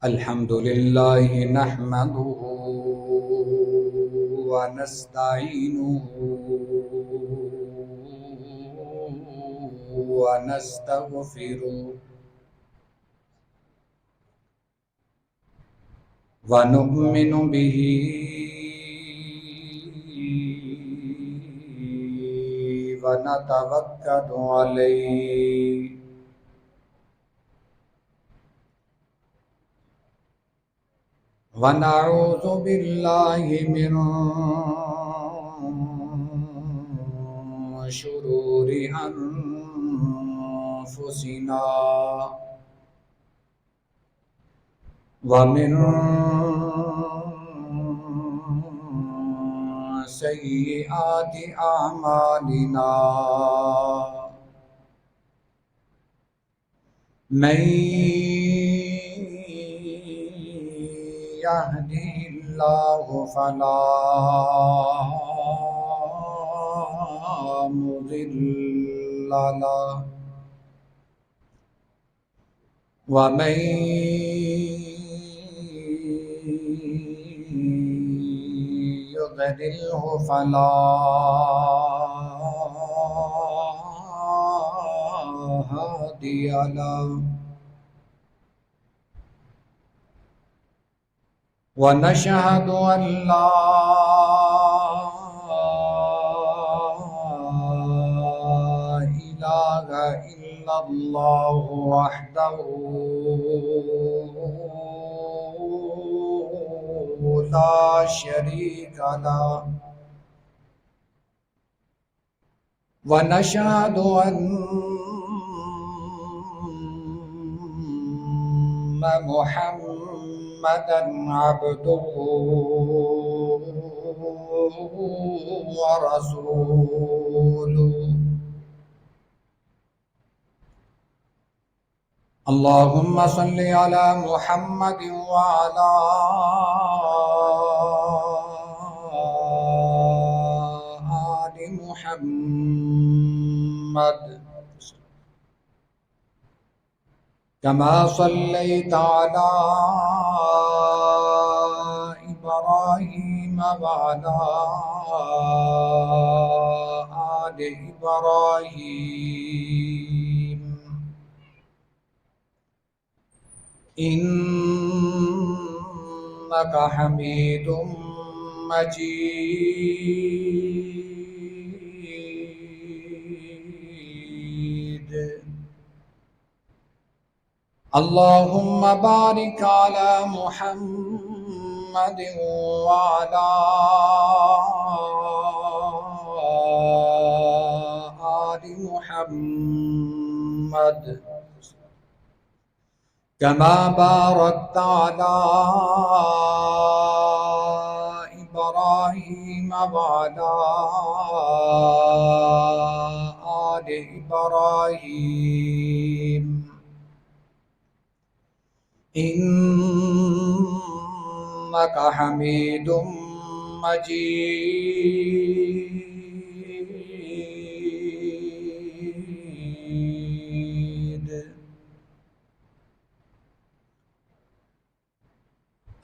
الحمد لله نحمده ونستعينه ونستغفره ونؤمن به ونتوكل عليه ونعوذ بالله من شرور أنفسنا ومن سيئات أعمالنا من يهده الله فلا مضل له ومن يضلله فلا هادي له ونشهد أن لا إله إلا الله وحده لا شريك له ونشهد أن محمدًا عبده ورسوله اللهم صل على محمد وعلى آل محمد كما صليت على إبراهيم وعلى آل إبراهيم إنك حميد مجيد اللهم بارك على محمد وعلى آل محمد كما باركت على إبراهيم وعلى آل إبراهيم إنك حميد مجيد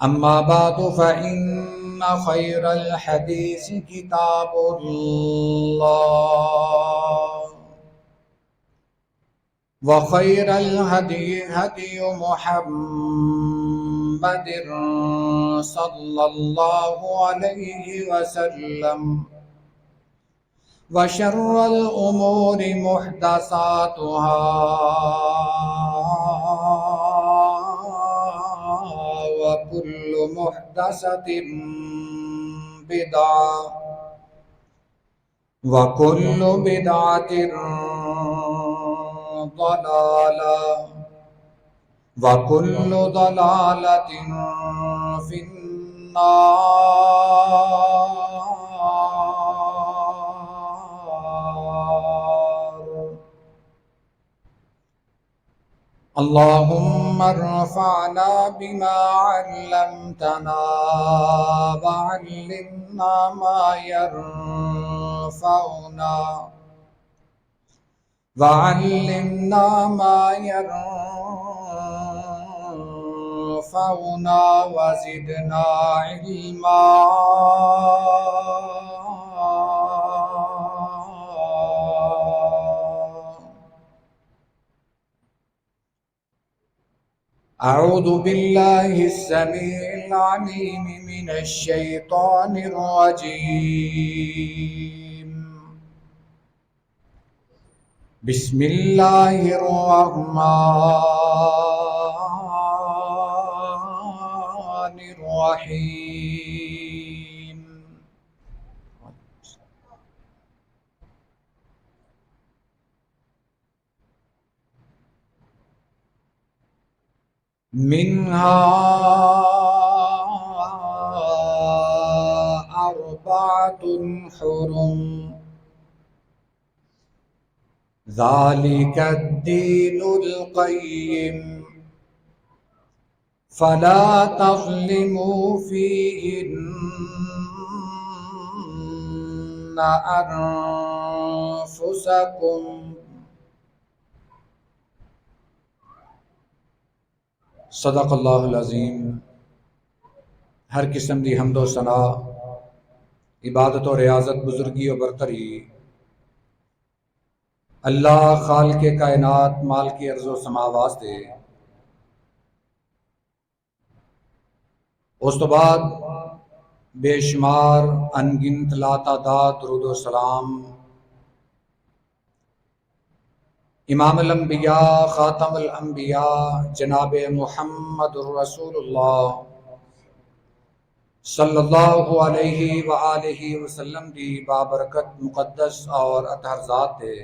أما بعد فإن خير الحديث كتاب الله وخير الهدي هدي محمد صلى الله عليه وسلم وشر الأمور محدثاتها وكل محدثة بدعة وكل بدعة ضلالة وكل ضلالة في النار اللهم ارفعنا بما علمتنا وعلمنا ما ينفعنا وعلمنا ما ينفعنا وزدنا علما. أعوذ بالله السميع العليم من الشيطان الرجيم. بسم الله الرحمن الرحيم. منها أربعة حرم ذلك الدين القيم فلا تظلموا فيهن أنفسكم. صدق اللہ العظیم. ہر قسم دی حمد و ثنا، عبادت و ریاضت، بزرگی و برتری اللہ خالق کائنات مالک ارض و سما واسطے. اس تو بعد بے شمار انگنت لاتعداد درود و سلام امام الانبیاء خاتم الانبیاء جناب محمد الرسول اللہ صلی اللہ علیہ وآلہ وسلم دی بابرکت مقدس اور اطہر ذات دے.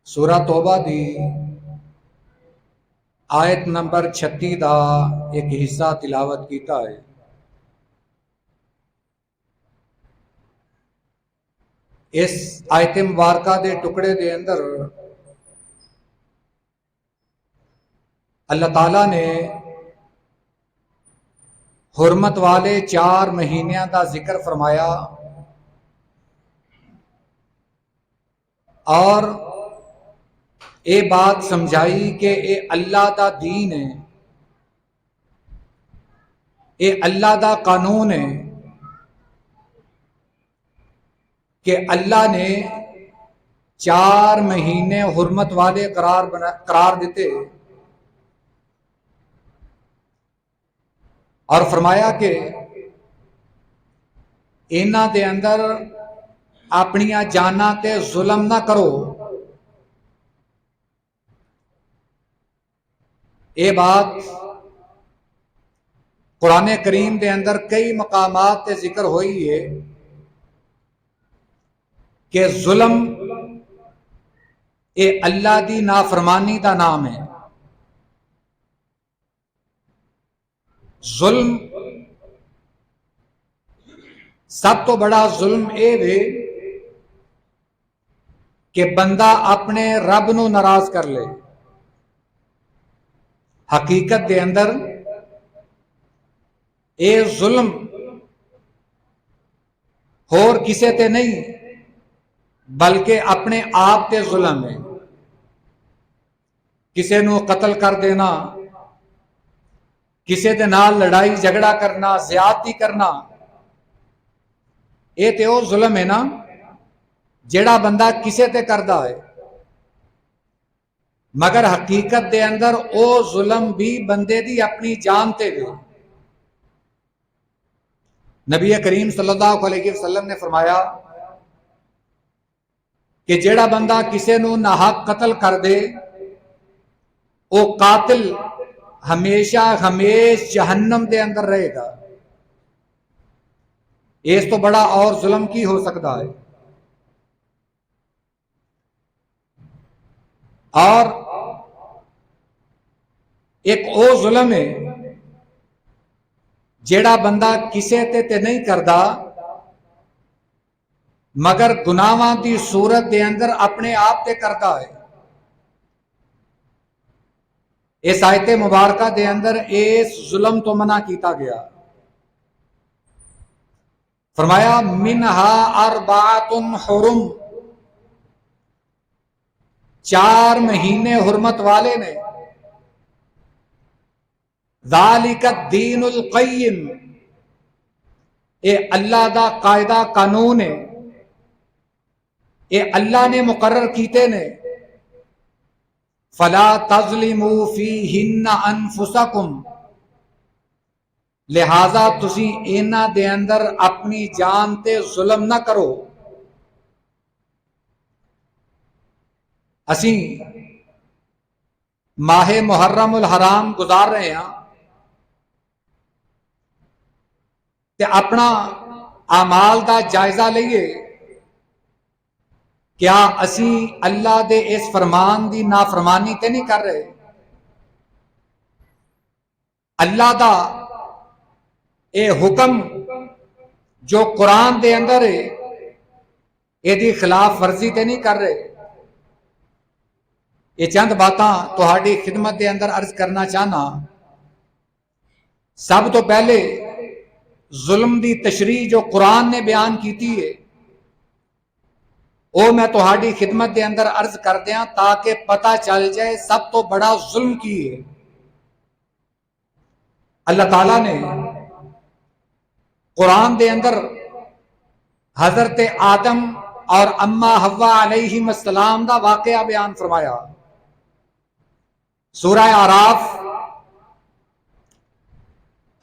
سورہ توبہ دی آیت نمبر 36 دا ایک حصہ تلاوت کیتا ہے. اس آیت مبارکہ دے ٹکڑے دے اندر اللہ تعالیٰ نے حرمت والے 4 مہینیاں دا ذکر فرمایا اور اے بات سمجھائی کہ اے اللہ دا دین ہے، اے اللہ دا قانون ہے کہ اللہ نے 4 مہینے حرمت والے قرار دیتے اور فرمایا کہ انہاں دے اندر اپنیاں جاناں تے ظلم نہ کرو. یہ بات قرآن کریم دے اندر کئی مقامات تے ذکر ہوئی ہے کہ ظلم اے اللہ دی نافرمانی دا نام ہے. ظلم سب تو بڑا ظلم اے وے کہ بندہ اپنے رب نو ناراض کر لے. حقیقت دے اندر اے ظلم ہور کسے تے نہیں بلکہ اپنے آپ تے ظلم ہے. کسے نو قتل کر دینا، کسے دے نال لڑائی جھگڑا کرنا، زیادتی کرنا، اے تے او ظلم ہے نا جیڑا بندہ کسے تے کردا ہے. مگر حقیقت دے اندر او ظلم بھی بندے دی اپنی جان تے وے. نبی کریم صلی اللہ علیہ وسلم نے فرمایا کہ جیڑا بندہ کسے نو ناحق قتل کر دے او قاتل ہمیشہ جہنم دے اندر رہے گا. اس تو بڑا اور ظلم کی ہو سکتا ہے. اور ایک او ظلم ہے جیڑا بندہ کسے تے نہیں کردا مگر گناہاں دی صورت دے اندر اپنے آپ تے کردا ہے. اس آیت مبارکہ دے اندر اس ظلم تو منع کیتا گیا، فرمایا منہا اربعۃ حرم، 4 مہینے حرمت والے نے، ذالک الدین القیم، اے اللہ دا قاعدہ قانون ہے، اے اللہ نے مقرر کیتے نے، فلا تظلموا فیہن انفسکم، لہذا تسی انہاں دے اندر اپنی جان تے ظلم نہ کرو۔ اسی ماہ محرم الحرام گزار رہے ہیں تے اپنا اعمال دا جائزہ لئیے، کیا اسی اللہ دے اس فرمان دی نافرمانی تے نہیں کر رہے؟ اللہ دا اے حکم جو قرآن دے اندر ہے اے دی خلاف ورزی تے نہیں کر رہے؟ یہ چند باتاں تہاڈی خدمت دے اندر عرض کرنا چاہنا۔ سب تو پہلے ظلم دی تشریح جو قرآن نے بیان کیتی ہے وہ میں تہاڈی خدمت دے اندر عرض کر دیاں تاکہ پتہ چل جائے سب تو بڑا ظلم کی ہے۔ اللہ تعالیٰ نے قرآن دے اندر حضرت آدم اور اماں حوا علیہم السلام دا واقعہ بیان فرمایا۔ سورہ اعراف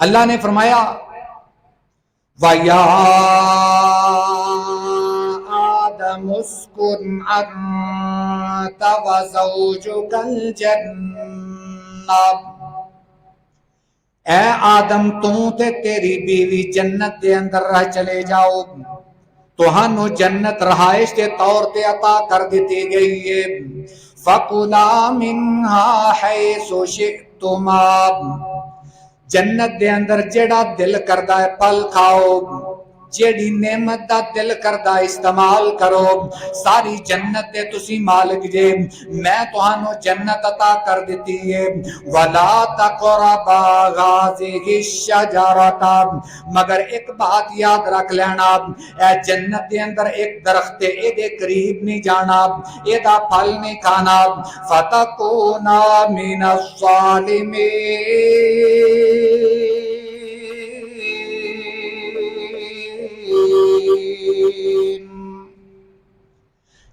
اللہ نے فرمایا وَيَا آدَمُ اسْكُنْ أَنْتَ وَزَوْجُكَ الْجَنَّةَ، اے آدم تو تے تیری بیوی جنت دے اندر رہ چلے جاؤ، تہانوں جنت رہائش کے طور تے عطا کر دیتی گئی ہے۔ فَقُلَا مِنْهَا حَيْثُ شِئْتُمَا، جنت دے اندر جیڑا دل کردہ ہے پھل کھاؤ، جیڑی نعمت دا دل کردہ استعمال کرو، ساری جنت دے تسی مالک جے، میں تہانوں جنت عطا کر دیتی ہے۔ وَلَا تَقْرَبَا هَٰذِهِ الشَّجَرَةَ، مگر ایک بات یاد رکھ لینا، اے جنت دے اندر ایک درخت ہے، اے دے قریب نہیں جانا، اے دا پھل نہیں کھانا، فَتَكُونَا مِنَ الظَّالِمِينَ،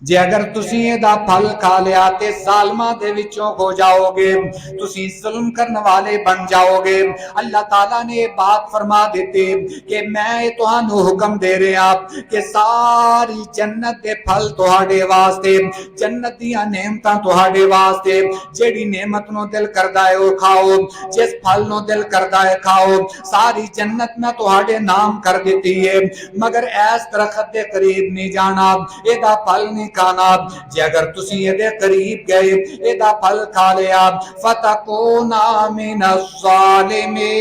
جے اگر تسی یہ دا پھل کھا لیا تے ظالمہ دے وچوں ہو جاؤ گے، تسی ظلم کرنے والے بن جاؤ گے۔ اللہ تعالیٰ نے یہ بات فرما دیتے کہ میں تہانوں حکم دے رہا کہ ساری جنت دے پھل تہاڈے واسطے، جنت دیاں نعمتاں تہاڈے واسطے، جیڑی نعمت نو دل کردا ہے وہ کھاؤ، جس پھل نو دل کردا ہے کھاؤ، ساری جنت میں تہاڈے نام کر دیتی ہے، مگر ایس درخت دے قریب نہیں جانا، اے دا پھل نہیں کھانا۔ جے اگر تسی یہ دے قریب گئے اے دا پھل کھا لیا، فَتَكُونَا مِنَ الظَّالِمِينَ،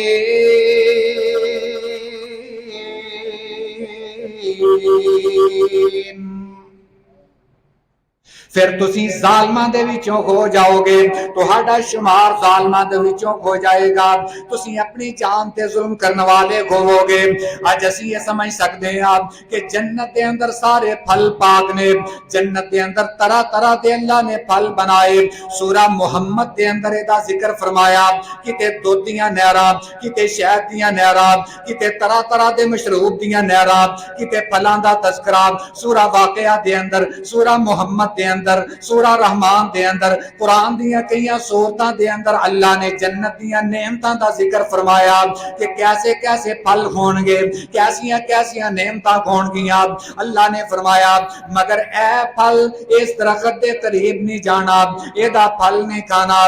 پھر تسی ظالماں دے وچوں ہو جاؤ گے، تہاڈا شمار ظالماں دے وچوں ہو جائے گا، تسی اپنی جان تے ظلم کرنے والے ہوو گے۔ اج اسی یہ سمجھ سکتے ہیں کہ جنت دے اندر سارے پھل پاک نے، جنت دے اندر طرح طرح دے اللہ نے پھل بنائے۔ سورہ محمد دے اندر دا ذکر فرمایا، کتے دودھ دیاں نہراں، کتے شہد دیاں نہراں، کتے طرح طرح دے مشروب دیاں نہراں، کتے پھلاں دا تذکرہ۔ سورہ واقعہ دے اندر، سورہ محمد دے اندر، سورہ رحمان دے اندر، قرآن دیاں کئیاں سورتاں دے اندر اللہ نے جنت دیاں نعمتاں دا ذکر فرمایا کہ کیسے کیسے پھل ہون گے، کیسیاں کیسیاں نعمتاں ہون گیاں۔ اللہ نے فرمایا مگر اے پھل اس درخت دے قریب نہیں جانا، اے دا پھل نہیں کھانا۔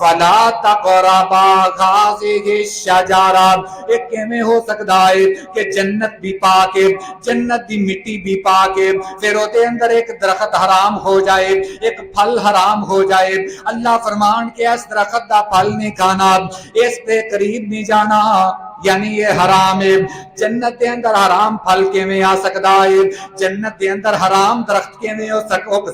وَلَا تَقْرَبَا هَٰذِهِ الشَّجَرَةَ، یہ کیویں ہو سکتا ہے کہ جنت بھی پاک ہے، جنت دی مٹی بھی پاک ہے، پھر وہ دے اندر ایک درخت حرام ہو جائے جائے، ایک پھل حرام ہو جائے، اللہ فرمان کہ اس درخت دا پھل نہیں کھانا، اس دے قریب نہیں جانا، یعنی یہ حرام ہے۔ جنت دے اندر حرام پھل کیویں آ سکدا ہے؟ جنت دے اندر حرام درخت کیویں ہو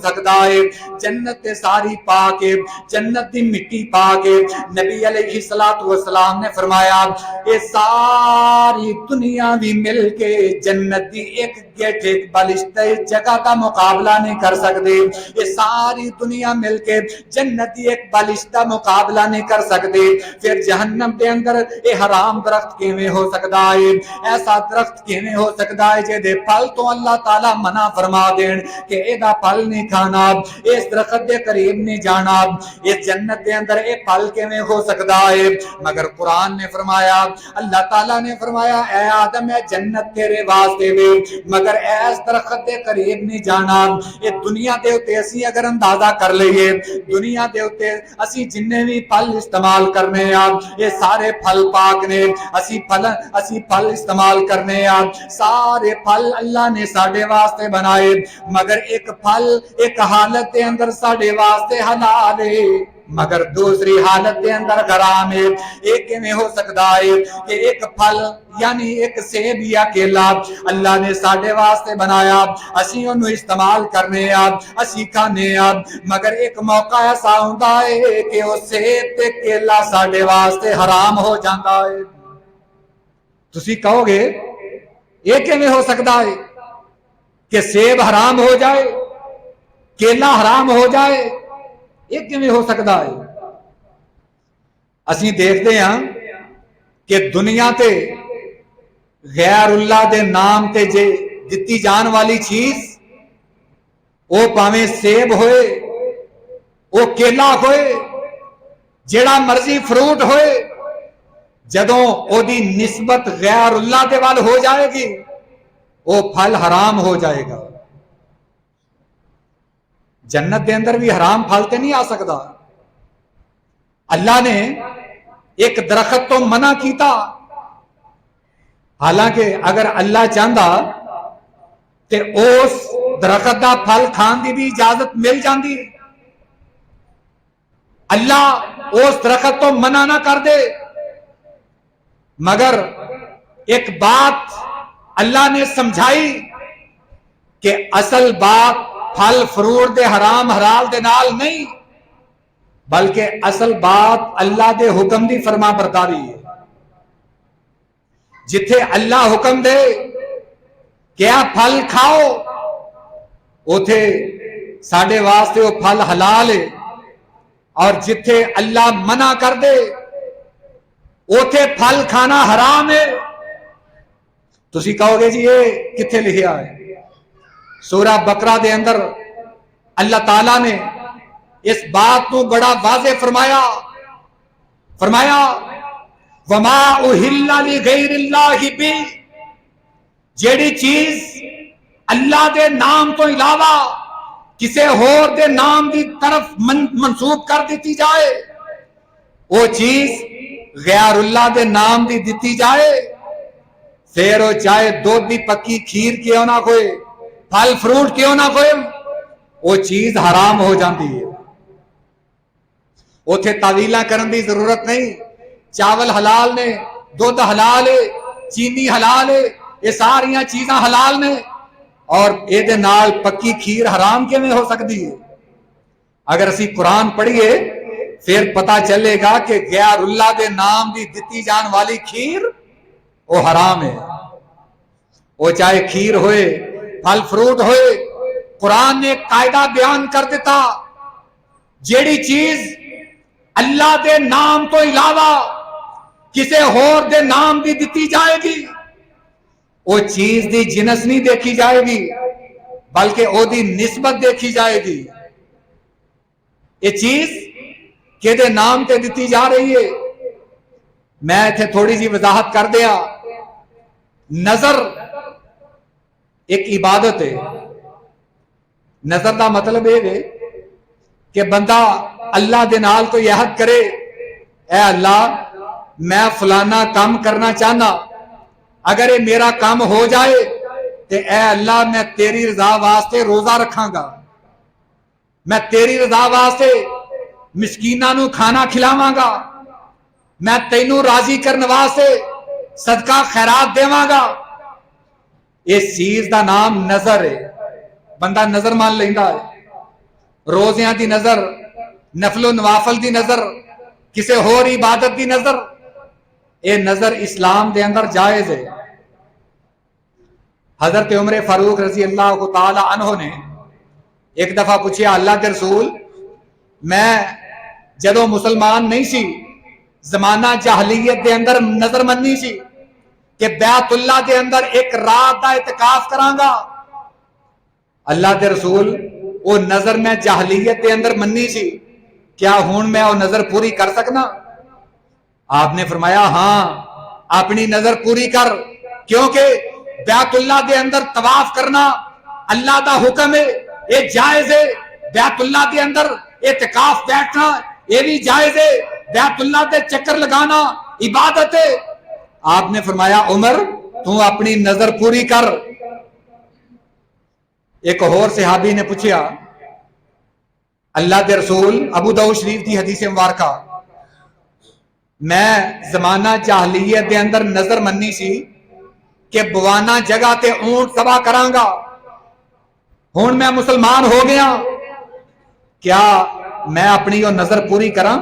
سکدا ہے؟ جنت تے ساری پاک ہے، جنت دی مٹی پاک ہے۔ نبی علیہ الصلوۃ والسلام نے فرمایا یہ ساری دنیا بھی مل کے جنت دی ایک گیٹ ایک بالشتہ جگہ کا مقابلہ نہیں کر سکتے، یہ ساری دنیا مل کے جنت دی ایک بالشتہ مقابلہ نہیں کر سکتے، پھر جہنم دے اندر یہ حرام درخت کیویں ہو سکدا ہے؟ ایسا درخت کیویں ہو سکدا ہے جے دے پھل تو اللہ تعالی منع فرما دین کہ اے دا پھل نہیں کھانا، اس درخت دے قریب نہیں جانا، اس جنت دے اندر اے پھل کیویں ہو سکدا ہے؟ مگر قرآن نے فرمایا، اللہ تعالی نے فرمایا اے آدم اے جنت تیرے واسطے وے، مگر اس درخت دے قریب نہیں جانا۔ یہ دنیا دے اوتے اسی اگر اندازہ کر لئیے، دنیا دے اوتے اسی جننے بھی پھل استعمال کرنے ہیں یہ سارے پھل پاک نے، اسی پھل استعمال کرنے ہیں، سارے پھل اللہ نے ساڈے واسطے بنائے، مگر ایک پھل ایک حالت دے اندر ساڈے واسطے حلال ہے مگر دوسری حالت دے اندر حرام ہے۔ ایک میں ہو سکتا ہے کہ ایک پھل یعنی ایک سیب یا کیلا اللہ نے ساڈے واسطے بنایا، اسی انہوں استعمال کرنے آپ، اسی کھانے آپ، مگر ایک موقع ایسا ہوندا ہے کہ وہ سیب تے کیلا ساڈے واسطے حرام ہو جاتا ہے۔ تسی کہو گے یہ کیویں ہو سکتا ہے کہ سیب حرام ہو جائے، کیلا حرام ہو جائے، یہ کیویں ہو سکتا ہے؟ اسی دیکھتے ہیں کہ دنیا تے غیر اللہ دے نام تے جے دتی جان والی چیز وہ پاویں سیب ہوئے، وہ کیلا ہوئے، جیڑا مرضی فروٹ ہوئے، جدوں او دی نسبت غیر اللہ دے وال ہو جائے گی وہ پھل حرام ہو جائے گا۔ جنت دے اندر بھی حرام پھل تے نہیں آ سکتا۔ اللہ نے ایک درخت تو منع کیتا، حالانکہ اگر اللہ چاہتا تے اس درخت دا پھل کھان دی بھی اجازت مل جاندی، اللہ اس درخت تو منع نہ کر دے، مگر ایک بات اللہ نے سمجھائی کہ اصل بات پھل فروٹ دے حرام حلال دے نال نہیں، بلکہ اصل بات اللہ دے حکم دی فرما برداری ہے۔ جتھے اللہ حکم دے کہ آپ پھل کھاؤ، اوتھے ساڈے واسطے وہ پھل حلال ہے، اور جتھے اللہ منع کر دے اوتھے پھل کھانا حرام ہے۔ تسی کہو گے جی یہ کتھے لکھیا ہے؟ سورہ بقرہ دے اندر اللہ تعالیٰ نے اس بات کو بڑا واضح فرمایا وَمَا أُحِلَّ لِغَيْرِ اللَّهِ بِهِ، جیڑی چیز اللہ دے نام تو علاوہ کسے اور دے نام دی طرف منسوب کر دیتی جائے، وہ چیز غیر اللہ دے نام دی دیتی جائے، پھر وہ چاہے دودھ دی پکی کھیر کیوں نہ کوئی، پھل فروٹ کیوں نہ کوئی، وہ چیز حرام ہو جاندی ہے۔ اوتھے تعویلاں کرن دی ضرورت نہیں، چاول حلال نے، دودھ حلال ہے، چینی حلال ہے، یہ ساریاں چیزاں حلال نے، اور اے دے نال پکی کھیر حرام کیویں ہو سکتی ہے؟ اگر اسی قرآن پڑھیے پھر پتہ چلے گا کہ غیر اللہ دے نام دی دتی جان والی کھیر وہ حرام ہے، وہ چاہے کھیر ہوئے، پھل فروٹ ہوئے۔ قرآن نے قاعدہ بیان کر دیتا، جیڑی چیز اللہ دے نام تو علاوہ کسے اور دے نام دی دتی جائے گی، وہ چیز دی جنس نہیں دیکھی جائے گی بلکہ وہ دی نسبت دیکھی جائے گی۔ یہ چیز کہ دے نام تے دتی جا رہی ہے۔ میں تھے تھوڑی جی وضاحت کر دیا، نظر ایک عبادت ہے۔ نظر دا مطلب یہ ہے کہ بندہ اللہ دے نال تو عہد کرے، اے اللہ میں فلانا کام کرنا چاہنا، اگر یہ میرا کام ہو جائے تو اے اللہ میں تیری رضا واسطے روزہ رکھاں گا، میں تیری رضا واسطے مسکیناں نو کھانا کھلاواں گا، میں تینوں راضی کرنے واسطے صدقہ خیرات دیواں گا۔ اس چیز دا نام نظر ہے۔ بندہ نظر مان لیندا ہے، روزیاں دی نظر، نفل و نوافل دی نظر، کسے ہور عبادت دی نظر، اے نظر اسلام دے اندر جائز ہے۔ حضرت عمر فاروق رضی اللہ تعالی عنہ نے ایک دفعہ پوچھا، اللہ کے رسول، میں جدو مسلمان نہیں سی، زمانہ جاہلیت دے اندر نظر مننی سی کہ بیت اللہ دے اندر ایک رات دا اعتکاف کراں گا۔ اللہ کے رسول، وہ نظر میں جاہلیت دے اندر مننی سی، کیا ہون میں وہ نظر پوری کر سکنا؟ آپ نے فرمایا ہاں، اپنی نظر پوری کر، کیونکہ بیت اللہ دے اندر طواف کرنا اللہ دا حکم ہے، یہ جائز ہے۔ بیت اللہ دے اندر اعتکاف بیٹھنا یہ بھی جائز ہے۔ بیت اللہ دے چکر لگانا عبادت ہے۔ آپ نے فرمایا عمر، تو اپنی نظر پوری کر۔ ایک اور صحابی نے پوچھا، اللہ دے رسول، ابو داؤد شریف دی حدیث مبارکہ، میں زمانہ جاہلیت دے اندر نظر مننی سی کہ بوانا جگہ تے اونٹ ذبح کراں گا، ہن میں مسلمان ہو گیا، کیا میں اپنی وہ نظر پوری کراں؟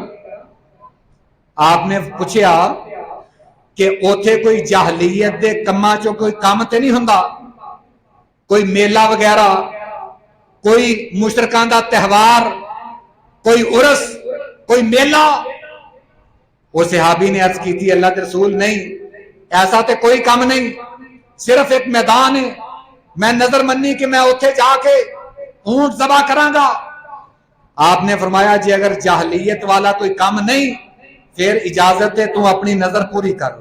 آپ نے پوچھا کہ اوتھے کوئی جاہلیت دے کماں چوں کوئی کام تے نہیں ہوندا، کوئی میلہ وغیرہ، کوئی مشرکاں دا تہوار، کوئی عرس، کوئی میلہ؟ وہ صحابی نے عرض کی تھی، اللہ کے رسول نہیں، ایسا تے کوئی کام نہیں، صرف ایک میدان ہے، میں نظر مننی کہ میں اتھے جا کے اونٹ ذبح کراں گا۔ آپ نے فرمایا جی اگر جاہلیت والا کوئی کام نہیں، پھر اجازت ہے تو اپنی نظر پوری کر۔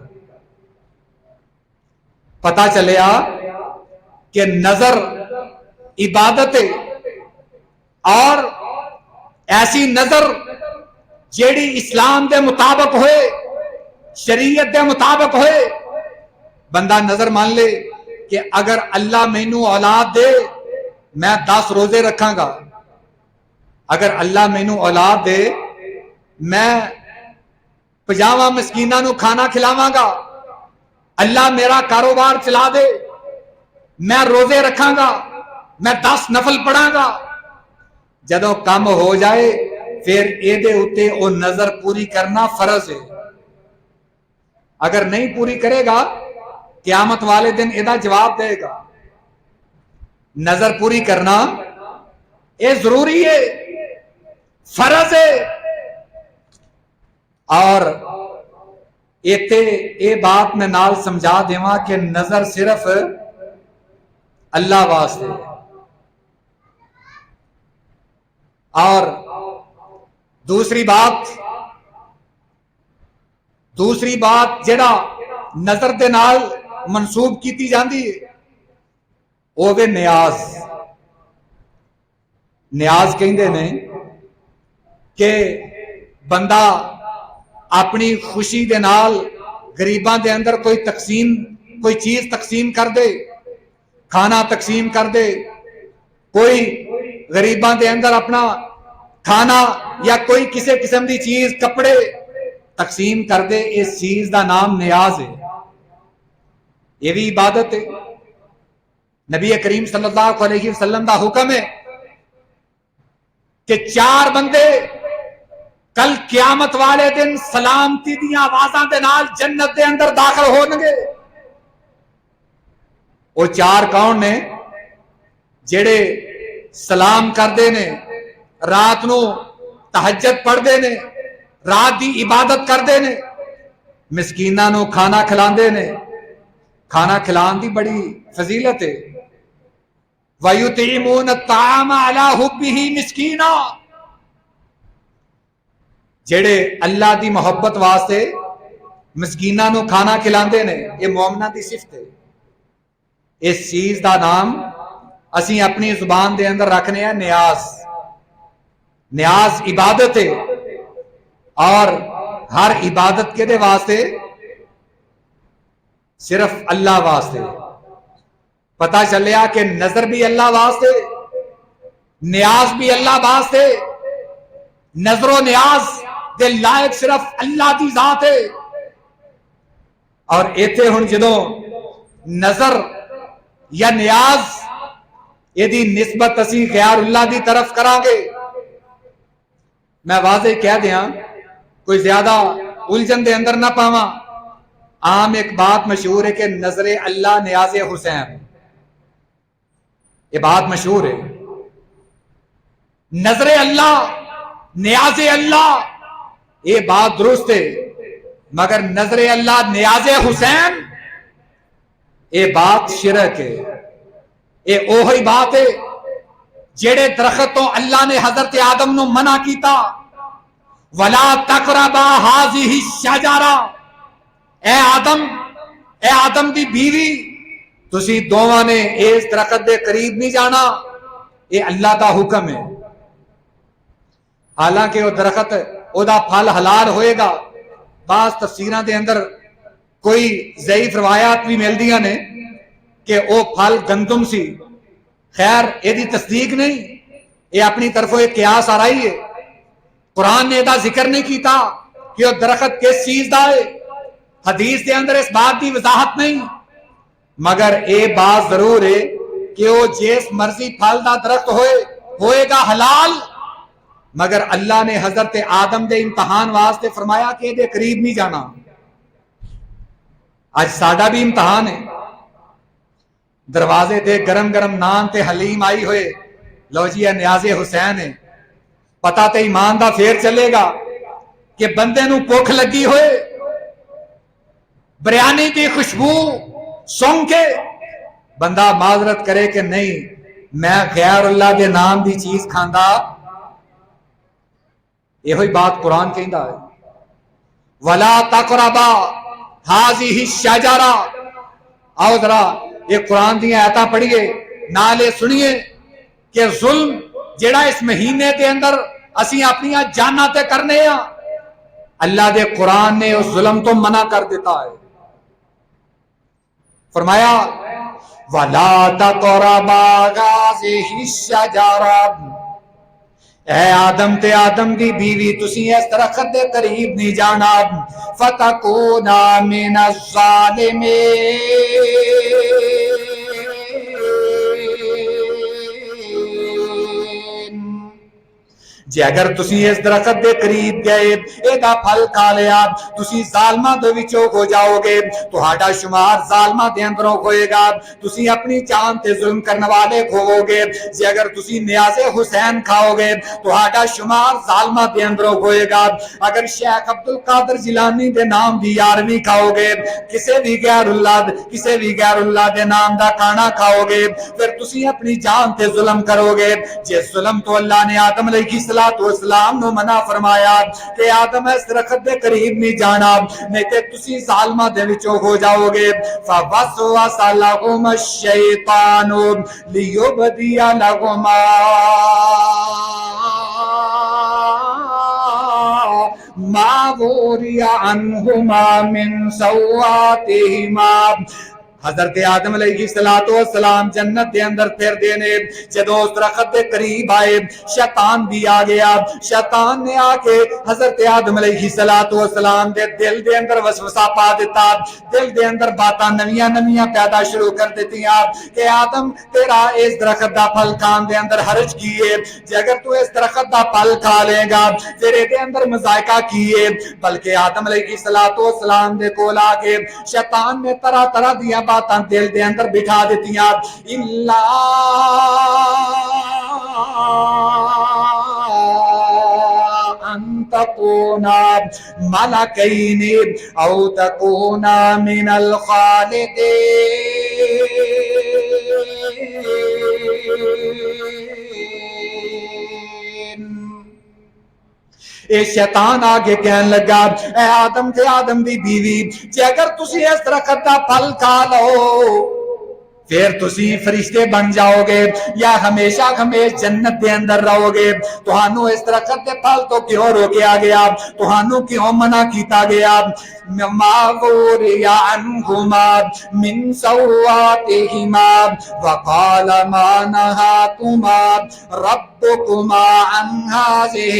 پتہ چلیا کہ نظر عبادت ہے، اور ایسی نظر جیڑی اسلام دے مطابق ہوئے، شریعت دے مطابق ہوئے۔ بندہ نظر مان لے کہ اگر اللہ مینوں اولاد دے میں 10 روزے رکھاں گا، اگر اللہ مینوں اولاد دے میں 50 مسکیناں نو کھانا کھلاواں گا، اللہ میرا کاروبار چلا دے میں روزے رکھاں گا، میں 10 نفل پڑھاں گا۔ جدو کم ہو جائے پھر اے دے اتے او نظر پوری کرنا فرض ہے۔ اگر نہیں پوری کرے گا قیامت والے دن ادا جواب دے گا۔ نظر پوری کرنا یہ ضروری ہے، فرض ہے۔ اور ایتے اے بات میں نال سمجھا دیواں کہ نظر صرف اللہ واسطے، اور دوسری بات جڑا نظر دے نال منسوب کیتی جاندی ہے وہ وے نیاز۔ نیاز کہندے نے کہ بندہ اپنی خوشی دے نال غریباں دے اندر کوئی چیز تقسیم کر دے، کھانا تقسیم کر دے، کوئی غریباں دے اندر اپنا کھانا یا کوئی کسی قسم دی چیز کپڑے تقسیم کر دے، اس چیز دا نام نیاز ہے، یہ بھی عبادت ہے۔ نبی کریم صلی اللہ علیہ وسلم دا حکم ہے کہ 4 بندے کل قیامت والے دن سلامتی دیاں آوازاں دے نال جنت دے اندر داخل ہون گے۔ وہ 4 کون نے؟ جڑے سلام کردے نے، رات نو تہجد پڑھدے نے، رات دی عبادت کردے نے، مسکیناں نو کھانا کھلاندے نے۔ کھانا کھلان دی بڑی فضیلت ہے۔ وَيُطْعِمُونَ الطَّعَامَ عَلَىٰ حُبِّهِ مِسْكِينًا، جڑے اللہ دی محبت واسطے مسکیناں نو کھانا کھلاندے نے، یہ مومناں دی صفت ہے۔ اس چیز دا نام اسی اپنی زبان دے اندر رکھنے ہیں نیاز۔ نیاز عبادت ہے، اور ہر عبادت کے دے واسطے صرف اللہ واسطے۔ پتہ چلیا کہ نظر بھی اللہ واسطے، نیاز بھی اللہ واسطے، نظر و نیاز دے لائق صرف اللہ دی ذات ہے. اور ایتھے ہن جدوں نظر یا نیاز یہ دی نسبت اسی غیر اللہ دی طرف کران گے. میں واضح کہہ دیاں کوئی زیادہ الجھن دے اندر نہ پاواں. عام ایک بات مشہور ہے کہ نظر اللہ نیاز حسین، یہ بات مشہور ہے. نظر اللہ نیاز اللہ یہ بات درست ہے، مگر نظر اللہ نیاز حسین یہ بات شرک ہے. یہ اوہی بات ہے جڑے درخت تو اللہ نے حضرت آدم نو منع کیتا، وَلَا تَقْرَبَا هَذِهِ الشَّجَرَةَ، اے آدم دی بیوی تسی دوواں نے اس درخت دے قریب نہیں جانا. یہ اللہ دا حکم ہے. حالانکہ وہ درخت او دا پھل حلال ہوئے گا. بعض تفسیراں دے اندر کوئی ضعیف روایات بھی ملدیاں نے کہ او پھل گندم سی. خیر یہ دی تصدیق نہیں، یہ اپنی طرفوں ایک قیاس آ رہی ہے. قرآن نے دا ذکر نہیں کیتا کہ وہ درخت کس چیز دا ہے. حدیث دے اندر اس بات کی وضاحت نہیں، مگر اے بات ضرور ہے کہ وہ جس مرضی پھل دا درخت ہوئے گا حلال. مگر اللہ نے حضرت آدم دے امتحان واسطے فرمایا کہ دے قریب نہیں جانا. آج ساڈا بھی امتحان ہے. دروازے دے گرم گرم نان تے حلیم آئی ہوئے، لو جی نیاز حسین ہے. پتا تے ایمان دا پھر چلے گا کہ بندے نو بھوک لگی ہوئے، بریانی کی خوشبو سونگ کے بندہ معذرت کرے کہ نہیں میں غیر اللہ دے نام دی چیز کھاندا. یہ ہوئی بات قرآن کہندا ہے وَلَا تَقْرَبَا هَذِهِ الشَّجَرَةَ. آؤ ذرا یہ قرآن دی آیتاں پڑھیے، نالے سنیے کہ ظلم جڑا اس مہینے دے اندر اسی اپنی جاناں تے کرنے ہیں، اللہ دے قرآن نے اس ظلم تو منع کر دیتا ہے. فرمایا وَلَا تَقْرَبَا هَذِهِ الشَّجَرَةَ، اے آدم تے آدم دی بیوی تسی اس درخت دے قریب نہیں جانا. فَتَكُونَا مِنَ الظَّالِمِينَ. جے اگر تسی اس درخت دے قریب گئے ایدا پھل کھا لیا تسی ظالماں دے وچوں ہو جاؤ گے. تہاڈا شمار ظالماں دے اندروں ہوئے گا. تسی اپنی جان تے ظلم کرنے والے ہوو گے. جے اگر تسی نیاز حسین کھاؤ گے تہاڈا شمار ظالماں دے اندروں ہوئے گا. اگر شیخ عبد القادر جیلانی دے نام دی یارویں کھاؤ گے، کسے بھی غیر اللہ دے نام دا کھانا کھاؤ گے، پھر تسی اپنی جان تے ظلم کرو گے. جس ظلم تو اللہ نے آدم علیہ السلام نو منع فرمایا کہ آدم اس درخت دے قریب نہیں جانا نہیں تے تسی ظالماں دے وچوں ہو جاؤ گے. فوسوس لهما الشیطان لیبدی لهما ما وري عنهما من سوآتهما. حضرت آدم علیہ السلام جنت دے اندر پھر دینے جدو اس درخت دے قریب آئے شیطان بھی آ گیا. شیطان نے آ کے حضرت آدم علیہ السلام دے دل دے اندر وسوسہ پا دیتا. دل دے اندر باتاں نویاں نویاں پیدا شروع کر دیتی کہ آدم تیرا اس درخت دا پھل کھان دے اندر حرج کیے، جے اگر تو اس درخت دا پھل کھا لے گا تیرے دے اندر مذائقہ کیے. بلکہ آدم علیہ السلام دے کول آ کے شیطان نے طرح طرح دیا باتاں دل دے اندر بٹھا دیتیاں. الا ان تکونا ملکین او تکونا من الخالدین. اے شیطان آگے کہن لگا اے آدم تے آدم دی بیوی جے اگر تسی اس درخت دا پھل کھا لو پھر تسی فرشتے بن جاؤ گے یا ہمیشہ ہمیشہ جنت دے اندر رہو گے. تہانوں اس درخت دے پھل تو کیوں روکیا گیا؟ تہانوں کیوں منع کیتا گیا؟ ما غوریا عنہما من سواتہما وقال ما نہاکما ربکما عن هذه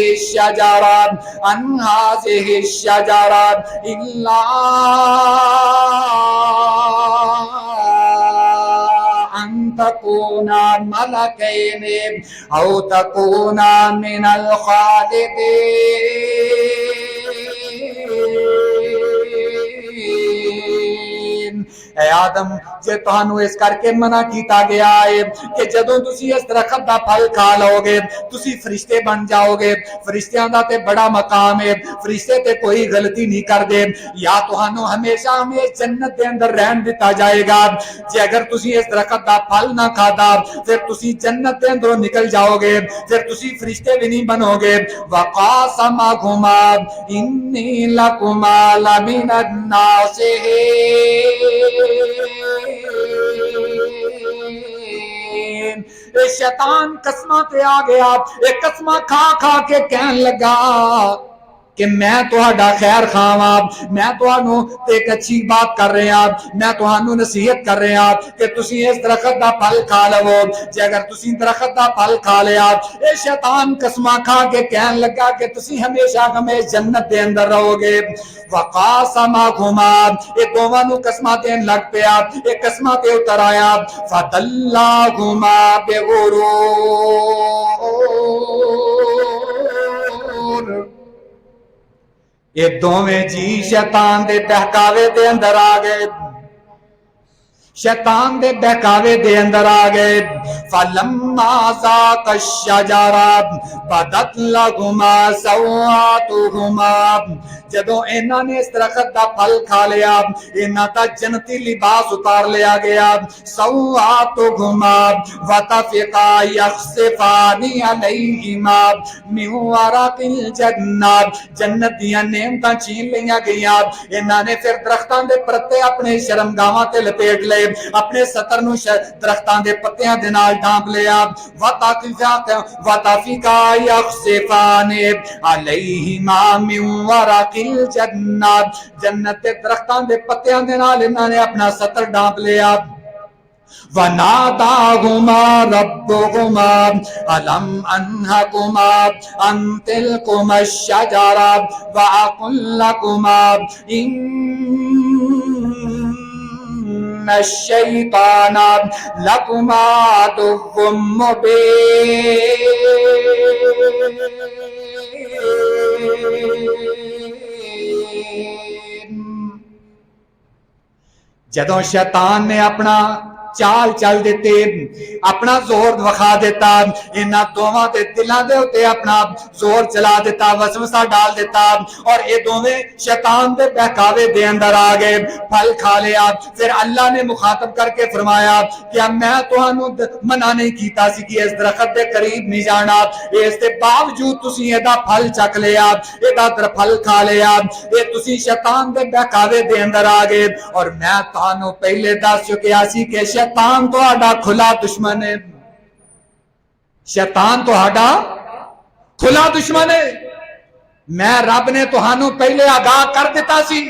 الشجرة الا ان تکونا ملکین او تکونا من الخالدین. اے آدم جے تہانوں اس کر کے منع کیتا گیا ہے کہ جدوں تسی اس درخت دا پھل کھا لو گے تسی فرشتے بن جاؤ گے. فرشتیاں دا تے بڑا مقام ہے، فرشتے تے کوئی غلطی نہیں کر دے. یا تہانوں ہمیشہ ہمیشہ جنت دے اندر رہن دتا جائے گا. جے اگر تسی اس درخت دا پھل نہ کھادا پھر تسی جنت دے اندروں نکل جاؤ گے، پھر تسی فرشتے بھی نہیں بنو گے. وقاسمہما انی لکما لمن الناصحین. شیطان قسمہ تے آ گیا، ایک قسمہ کھا کھا کے کہن لگا کہ میں تہاڈا خیر خواہاں، میں تہانوں ایک اچھی بات کر رہا، میں تہانوں نصیحت کر رہا کہ تسی اس درخت دا پھل کھا لو. جے اگر تسی درخت دا پھل کھا لیا، اے شیطان قسمہ کھا کے کہن لگا کہ تسی ہمیشہ ہمیشہ جنت دے اندر رہو گے. وقاسمہما یہ دونوں نو قسمہ دین لگ پیا، ایک قسمہ تے اتر آیا. فدلاہما بغرور. یہ دوویں جی شیطان دے بہکاوے دے اندر آ گئے، شیطان دے بہکاوے دے اندر آ گئے. فلما ذاق الشجرہ بدت لہما سوآتہما. جدوں انہاں نے اس درخت دا پھل کھا لیا انہاں دا جنتی لباس اتار لیا گیا. سوآتہما وطفقا یخصفان علیہما من ورق الجنہ. جنت دیاں نعمتاں چھین لیاں گئیاں. انہاں نے پھر درختاں دے پتے اپنے شرمگاواں تے لپیٹ لے، اپنے ستر نو درختاں دے پتیاں دے نال ڈھانپ لیا. وطفقا یخصفان علیہما من ورق الجنہ. جنت دے درختاں دے پتیاں دے نال انہاں نے اپنا ستر ڈھانپ لیا. وَنَادَاهُمَا رَبُّهُمَا أَلَمْ أَنْهَكُمَا أَنْ تِلْكُمَا الشَّجَرَةَ وَأَقُلْ لَكُمَا إِنَّ الشَّيْطَانَ لَكُمَا عَدُوٌّ مُبِينٌ. جدوں شیطان نے اپنا چال چل دیتے، اپنا زور وکھا دیتا، انہاں دوواں دے دلاں دے اوتے اپنا زور چلا دیتا، وسوسہ ڈال دیتا اور یہ دوویں شیطان دے بہکاوے دے اندر آ گئے. پھل کھا لیا. پھر اللہ نے مخاطب کر کے فرمایا کہ میں تہانوں منع نہیں کیتا سی کہ اس درخت دے قریب نہیں جانا، اس دے باوجود تسی ایدا پھل چک لیا، ایدا پھل کھا لیا. یہ تسی شیطان دے بہکاوے دے اندر آ گئے. اور میں تہانوں پہلے دس چکیا سی کہ شیطان تہاڈا کھلا دشمن ہے. شیطان تہاڈا کھلا دشمن ہے. میں رب نے تہانوں پہلے آگاہ کر دیتا سی،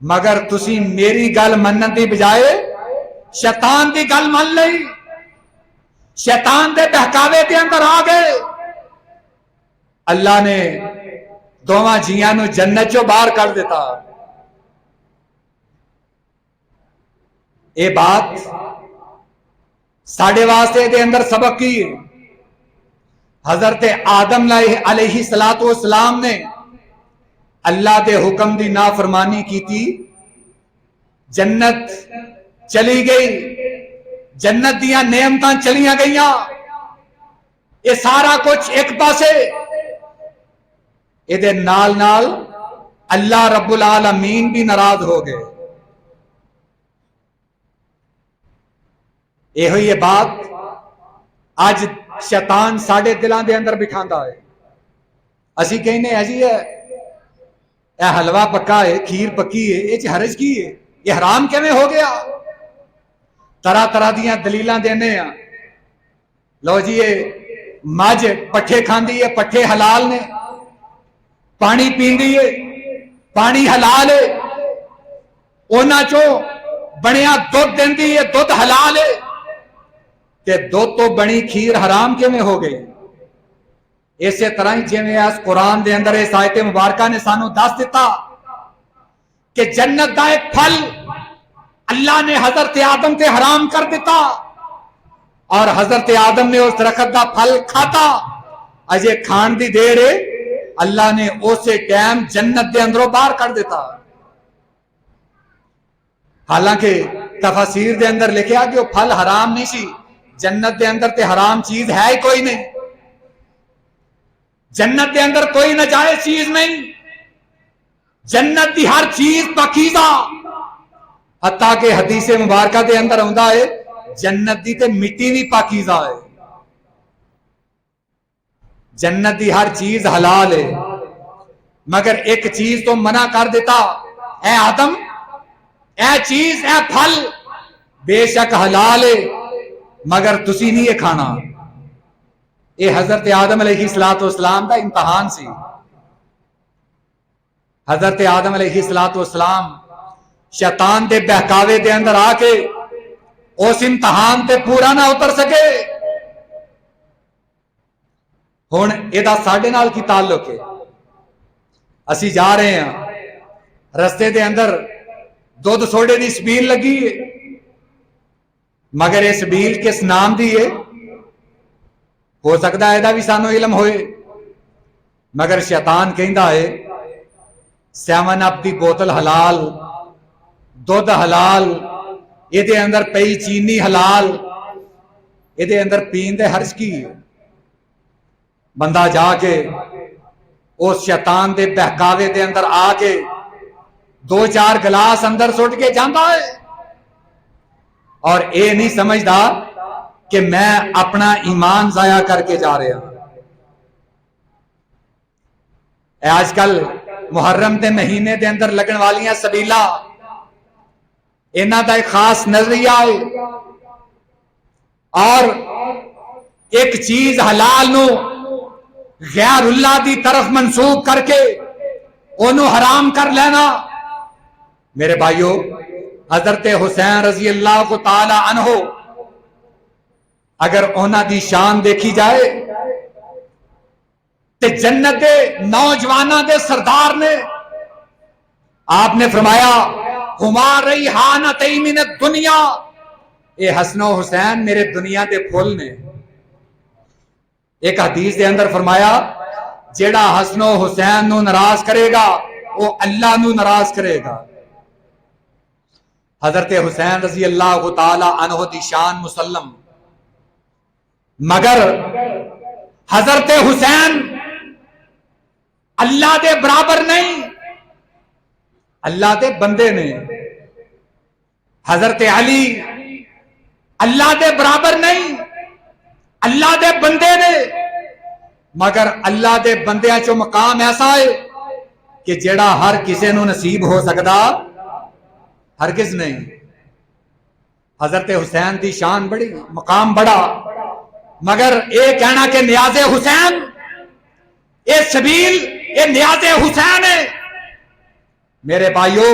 مگر تسی میری گل منن دی بجائے شیطان دی گل من لئی، شیطان دے بہکاوے دے اندر آ گئے. اللہ نے دوواں جیاں نو جنت چوں باہر کر دیتا. اے بات ساڑھے واسطے دے اندر سبق کی. حضرت آدم علیہ السلام نے اللہ دے حکم دی نافرمانی کی تھی، جنت چلی گئی، جنت دیاں نعمتاں چلیاں گئیاں. یہ سارا کچھ ایک پاسے، یہ نال نال اللہ رب العالمین بھی ناراض ہو گئے. یہ ہوئی یہ بات آج شیطان ساڑھے دلان دے اندر بٹھاندا ہے. اسی کہنے ہیں جی اے حلوہ پکا ہے، کھیر پکی ہے، یہ حرج کی ہے، یہ حرام کیویں ہو گیا؟ طرح طرح دیاں دلیلاں دینے ہیں. لو جی یہ مجھ پٹھے کھاندی ہے، پٹھے حلال نے. پانی پیندی ہے، پانی حلال ہے. اونا چو بنیا دودھ دیندی ہے، دودھ حلال ہے. کہ دودھ تو بنی کھیر حرام کے میں ہو گئی. اسی طرح ہی جی میں اس قرآن دے اندر اس آیت مبارکہ نے سانو دس دیتا کہ جنت دا ایک پھل اللہ نے حضرت آدم تے حرام کر دیتا، اور حضرت آدم نے اس درخت دا پھل کھاتا. اجے کھان دی دیر ہے اللہ نے اسے ٹائم جنت دے اندروں باہر کر دیتا. حالانکہ تفاسیر دے اندر لکھیا کہ وہ پھل حرام نہیں سی. جنت دے اندر تے حرام چیز ہے ہی کوئی نہیں. جنت دے اندر کوئی ناجائز چیز نہیں. جنت دی ہر چیز پاکیزہ. حتیٰ کہ حدیث مبارکہ دے اندر ہوندا ہے جنت دی تے مٹی بھی پاکیزہ ہے. جنت دی ہر چیز حلال ہے، مگر ایک چیز تو منع کر دیتا، اے آدم اے چیز اے پھل بے شک حلال ہے مگر تسی نہیں یہ کھانا. یہ حضرت آدم علیہ السلام دا امتحان سی. حضرت آدم علیہ السلام شیطان دے بہکاوے دے اندر آ کے اس امتحان تے پورا نہ اتر سکے. ہن یہ ساڈے نال کی تعلق ہے؟ اسی جا رہے ہیں رستے دے اندر دودھ سوڈے دی سبیل لگی ہے، مگر یہ سبیل کس نام دی ہے؟ ہو سکتا ہے یہ بھی سانو علم ہوئے، مگر شیطان کہندا ہے 7 اپ دی بوتل حلال، دودھ حلال، یہ دے اندر پئی چینی حلال، یہ دے اندر پین دے حرج کی. بندہ جا کے اس شیطان دے بہکاوے دے اندر آ کے 2-4 گلاس اندر سٹ کے جاندا ہے، اور اے نہیں سمجھدا کہ میں اپنا ایمان ضائع کر کے جا رہا ہوں. آج کل محرم دے مہینے دے اندر لگن والیاں سبیلا انہاں دا ایک خاص نظریہ ہے، اور ایک چیز حلال نو غیر اللہ دی طرف منسوب کر کے انہوں حرام کر لینا. میرے بھائیو، حضرت حسین رضی اللہ تعالی عنہ اگر اونا دی شان دیکھی جائے تے جنت دے نوجوانہ دے سردار نے آپ نے فرمایا ہما ریحانتین من الدنیا، اے حسن و حسین میرے دنیا دے پھول نے. ایک حدیث دے اندر فرمایا جیڑا حسن و حسین نو ناراض کرے گا وہ اللہ نو ناراض کرے گا. حضرت حسین رضی اللہ تعالی عنہ دی شان مسلم، مگر حضرت حسین اللہ دے برابر نہیں، اللہ دے بندے نے. حضرت علی اللہ دے برابر نہیں، اللہ دے بندے نے، مگر اللہ دے بندیاں چو مقام ایسا ہے کہ جڑا ہر کسے نو نصیب ہو سکدا ہرگز نہیں. حضرت حسین دی شان بڑی، مقام بڑا، مگر اے کہنا کہ نیاز حسین، اے سبیل، اے نیاز حسین ہے. میرے بھائیو،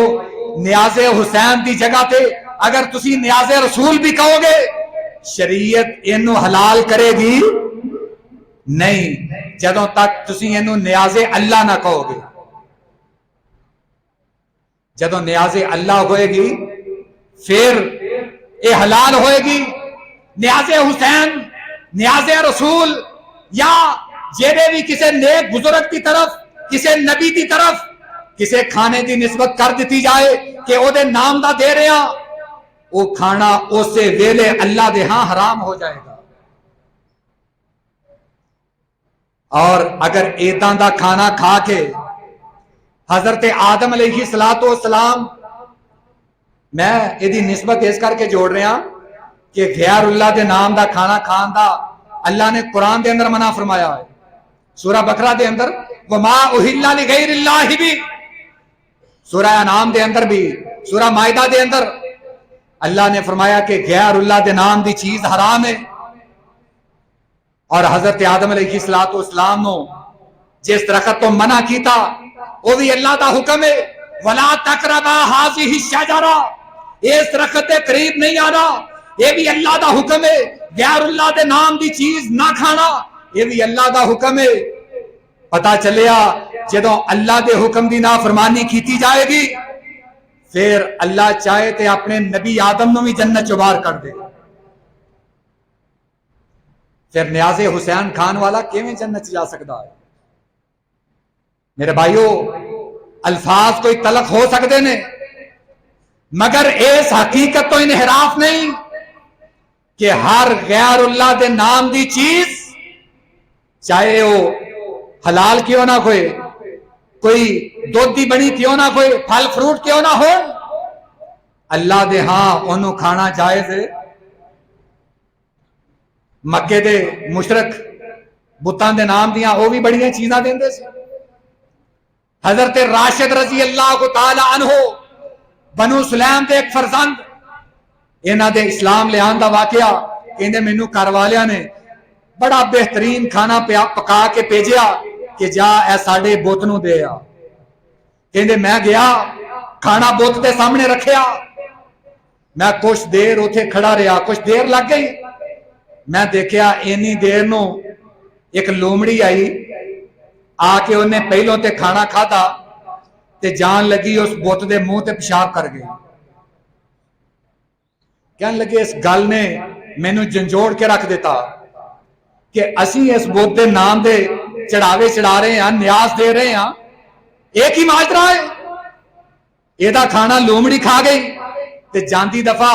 نیاز حسین دی جگہ تے اگر تسی نیاز رسول بھی کہو گے شریعت اینو حلال کرے گی نہیں جدوں تک تسی اینو نیاز اللہ نہ کہو گے. جدوں نیاز اللہ ہوئے گی پھر اے حلال ہوئے گی. نیاز حسین، نیاز رسول، یا جیڑے بھی کسے نیک بزرگ کی طرف، کسے نبی کی طرف کسے کھانے دی نسبت کر دیتی جائے کہ او دے نام دا دے رہے ہیں، وہ کھانا اسے ویلے اللہ دے ہاں حرام ہو جائے گا. اور اگر ایداں دا کھانا کھا کے حضرت آدم علیہ السلام، میں یہ نسبت اس کر کے جوڑ رہا کہ غیر اللہ دے نام دا کھانا کھان دا اللہ نے قرآن دے اندر منع فرمایا ہے. سورہ بقرہ دے اندر وما اہل لغیر اللہ بھی، سورہ انعام دے اندر بھی، سورہ مائدہ دے اندر اللہ نے فرمایا کہ غیر اللہ دے نام دی چیز حرام ہے، اور حضرت آدم علیہ السلام نو جس درخت تو منع کیتا وہ بھی اللہ دا حکم ہے، وَلَا تَقْرَبَا هَٰذِهِ الشَّجَرَةَ، اس درخت دے قریب نہیں آنا، یہ بھی اللہ دا حکم ہے۔ غیر اللہ دے نام دی چیز نہ کھانا، یہ بھی اللہ دا حکم ہے۔ پتا چلیا جدوں اللہ دے حکم دی نافرمانی کیتی جائے گی پھر اللہ چاہے تے اپنے نبی آدم نو بھی جنت چوں باہر کر دے، پھر نیاز حسین خان والا کیویں جنت چ جا سکتا ہے؟ میرے بھائیو، الفاظ کوئی تلخ ہو سکتے نے مگر اس حقیقت تو انحراف نہیں کہ ہر غیر اللہ دے نام دی چیز چاہے وہ حلال کیوں نہ ہوئے، کوئی دودھ دی بنی کیوں نہ ہوئے، پھل فروٹ کیوں نہ ہو، اللہ دے ہاں انہوں کھانا جائز ہے۔ مکے دے مشرک بتاں دے نام دیاں وہ بھی بڑیاں چیزاں دیندے سی۔ حضرت راشد رضی اللہ تعالی عنہ بنو سلیم دے ایک فرزند، انہاں دے اسلام لے آن دا واقعہ کہندے مینوں گھر والیاں نے بڑا بہترین کھانا پکا کے بھیجیا کہ جا اے ساڈے بت نوں دے آ۔ کہندے میں گیا، کھانا بت دے سامنے رکھیا، میں کچھ دیر اوتھے کھڑا رہا، کچھ دیر لگ گئی، میں دیکھیا اینی دیر نو ایک لومڑی آئی، آ کے انہیں پہلوں تے کھانا کھاتا تے جان لگی اس بت دے منہ تے پیشاب کر گئی۔ کہنے لگے اس گل نے مینوں جھنجھوڑ کے رکھ دیتا کہ اسی اس بت دے نام دے چڑھاوے چڑھا رہے ہیں، نیاز دے رہے ہیں، ایک ہی ماجرا ہے، یہ دا کھانا لومڑی کھا گئی تے جاندی دفعہ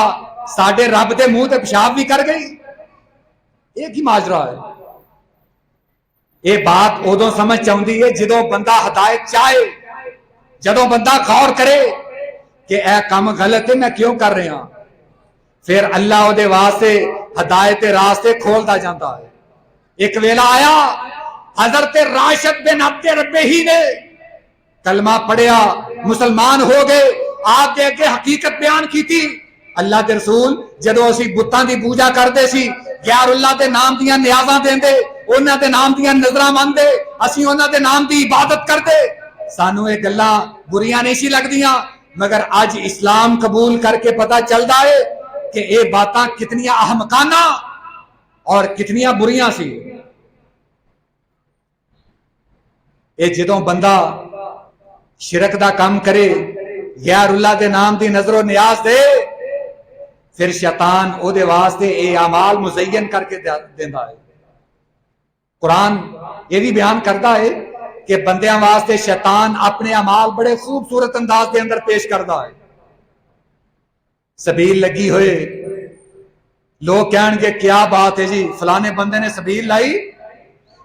ساڈے رب دے منہ تے پیشاب بھی کر گئی، ایک ہی ماجرا ہے۔ یہ بات ادو سمجھ چاہتی ہے جدو بندہ ہدایت چاہے، جدو بندہ غور کرے کہ اے کام غلط ہے میں کیوں کر رہا ہوں، پھر اللہ او دے واسطے ہدایت راستے کھولتا جاتا ہے۔ ایک ویلا آیا حضرت راشد بن عبد ربیہ نے کلمہ پڑھیا، مسلمان ہو گئے، آپ دے کے حقیقت بیان کی تھی۔ اللہ دے رسول جدو اسی بتاں دی پوجا کردے سی، غیر اللہ دے نام دیاں نیازاں دیندے، انہاں دے نام دیاں نظراں مندے، اسی انہاں دے نام دی عبادت کردے، سانو یہ گلاں بریاں نہیں سی لگدیاں، مگر اج اسلام قبول کر کے پتہ چلدا ہے کہ اے باتاں کتنیاں احمقانہ اور کتنیاں بریاں سی۔ اے جدوں بندہ شرک دا کام کرے، غیر اللہ دے نام دی نظر و نیاز دے، پھر شیطان او دے واسطے اے اعمال مزین کر کے دیندا ہے۔ قرآن یہ بھی بیان کرتا ہے کہ بندیاں واسطے شیطان اپنے اعمال بڑے خوبصورت انداز دے اندر پیش کرتا ہے۔ سبیل لگی ہوئے، لوگ کہن گے کیا بات ہے جی فلانے بندے نے سبیل لائی،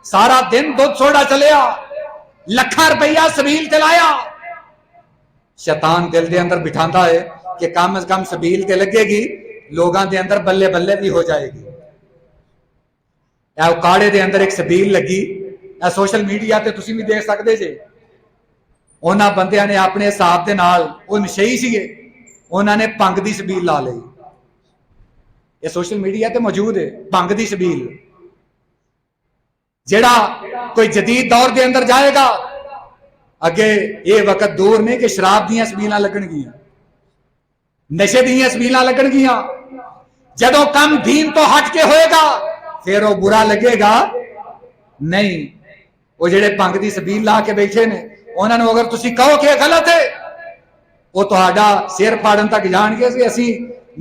سارا دن دودھ سوڈا چلیا، لکھاں روپیہ سبیل چلایا۔ شیطان دل دے اندر بٹھاندا ہے کہ کم از کم سبیل تے لگے گی، لوگاں دے اندر بلے بلے بھی ہو جائے گی۔ اے اکاڑے دے اندر ایک سبیل لگی، اے سوشل میڈیا تے تسی بھی دیکھ سکتے جے، انہاں بندیاں نے اپنے حساب دے نال، وہ نشئی سیگے، انہاں نے پنگ دی سبیل لا لئی۔ یہ سوشل میڈیا تے موجود ہے، پنگ دی سبیل۔ جڑا کوئی جدید دور دے اندر جائے گا، اگے یہ وقت دور نہیں کہ شراب دیاں سبیلاں لگن گیاں، نشے دیاں سبیلاں لگن گیاں۔ جدوں کم دین تو ہٹ کے ہوئے گا پھر وہ برا لگے گا نہیں۔ وہ جڑے پنگ دی سبیل لا کے بیٹھے نے، انہاں نوں اگر تسی کہو کہ غلط ہے، وہ تہاڈا سر پاڑن تک جان گے کہ اسی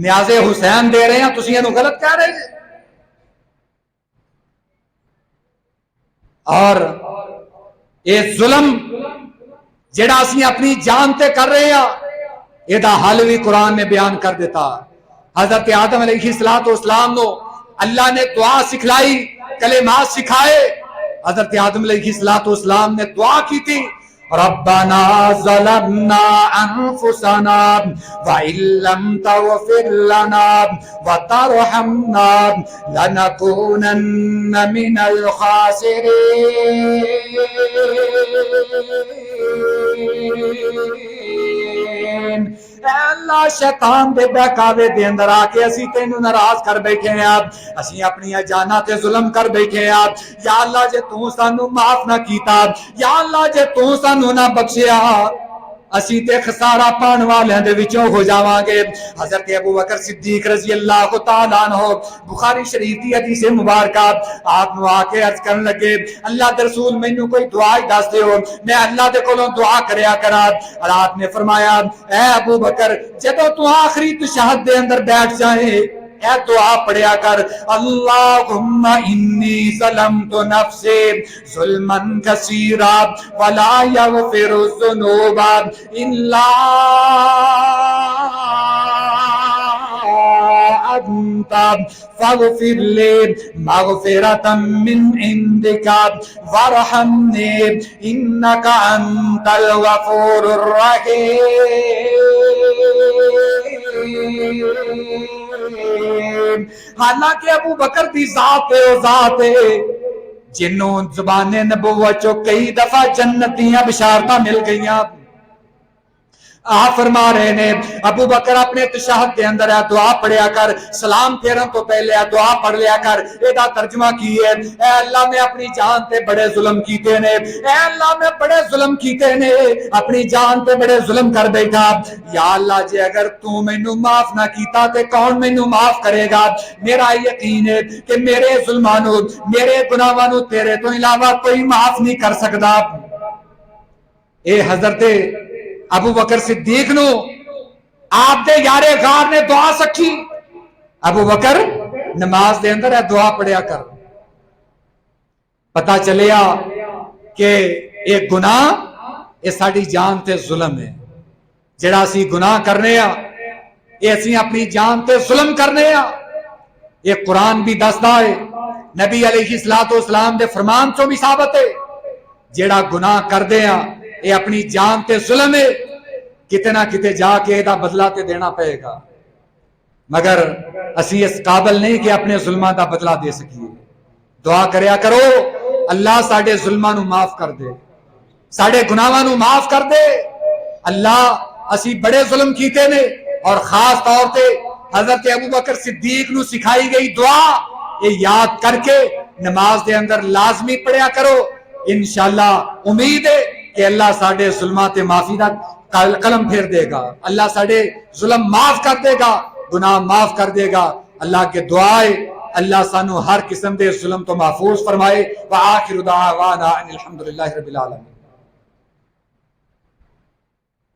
نیاز حسین دے رہے ہیں، تسی اینوں غلط کہہ رہے ہیں۔ اور یہ ظلم جڑا اسی اپنی جان تے کر رہے ہیں، یہ دا حل بھی قرآن نے بیان کر دیتا۔ حضرت آدم علیہ السلام نو اللہ نے دعا سکھلائی، کلمات سکھائے۔ حضرت آدم علیہ السلام نے دعا کی تھی، ربنا ظلمنا انفسنا وان لم تغفر لنا وترحمنا لنكونن من الخاسرين اے اللہ شیطان دے بہکاوے دے اندر آ کے اسی تینوں ناراض کر بیٹھے ہیں، اسی اپنی جاناں تے ظلم کر بیٹھے ہیں، یا اللہ جے تو سانو معاف نہ کیتا، یا اللہ جے تو سانو نہ بخشیا، اسی تے خسارہ پان والے دے وچوں ہو جاواں گے۔ حضرت ابو بکر صدیق رضی اللہ تعالیٰ عنہ بخاری شریف دی حدیث مبارکہ آپ نو آ کے عرض کرن لگے اللہ دے رسول مینوں کوئی دعا ہی دس دیو میں اللہ دے کولوں دعا کریا کراں، اور آپ نے فرمایا اے ابو بکر جدوں تو آخری تشہد دے اندر بیٹھ جائے اے دعا پڑھیا کر اللہم انی ظلمت نفسی ظلما کثیرا ولا یغفر الذنوب الا انت فاغفر لی مغفرة من عندک وارحمنی انک انت الغفور الرحیم۔ حالانکہ ابو بکر دی ذات ہے او ذات ہے جنوں زبان نبوت چو کئی دفعہ جنت دیاں بشارتاں مل گئیاں۔ آپ فرما رہے نے ابو بکر اپنے تشہد دے اندر ہے دعا پڑھیا کر، سلام پھیرن تو پہلے دعا پڑھ لیا کر۔ ایدہ ترجمہ کی ہے اے اللہ میں اپنی جان تے بڑے ظلم کیتے نے، اے اللہ میں بڑے ظلم کیتے نے، اپنی جان تے بڑے ظلم کر بیٹھا، یا اللہ جے اگر تو مینوں معاف نہ کیتا تے کون مینوں معاف کرے گا؟ میرا یقین ہے کہ میرے ظلمانو میرے گناہانو تیرے تو علاوہ کوئی معاف نہیں کر سکتا۔ اے حضرت ابو بکر صدیق نو آپ دے یارے غار نے دعا سکھی، ابو بکر نماز دے اندر ہے دعا پڑھیا کر۔ پتہ چلیا کہ ایک گناہ یہ ساڑی جان تے ظلم ہے، جڑا سی گناہ کرنے ہاں یہ اسی اپنی جان تے ظلم کرنے ہاں، یہ قرآن بھی دسدا ہے، نبی علیہ السلام دے فرمان چوں بھی ثابت ہے، جڑا گناہ کر دے ہاں یہ اپنی جان تے ظلم ہے، کتے نہ کتے جا کے دا بدلہ تے دینا پڑے گا، مگر اسی اس قابل نہیں کہ اپنے ظلمہ دا بدلہ دے سکیے۔ دعا کریا کرو اللہ ساڑے ظلمہ نو معاف کر دے، ساڑے گناہاں نو معاف کر دے۔ اللہ اسی بڑے ظلم کیتے نے، اور خاص طور تے حضرت ابو بکر صدیق نو سکھائی گئی دعا یہ یاد کر کے نماز دے اندر لازمی پڑھیا کرو، انشاءاللہ امید ہے کہ اللہ ساڑے ظلمات معافی دا قلم پھیر دے گا، اللہ ساڑے ظلم معاف کر دے گا، گناہ معاف کر دے گا۔ اللہ کے دعائے اللہ سانو ہر قسم دے ظلم تو محفوظ فرمائے۔ وآخر دعوانا ان الحمدللہ رب العالمین۔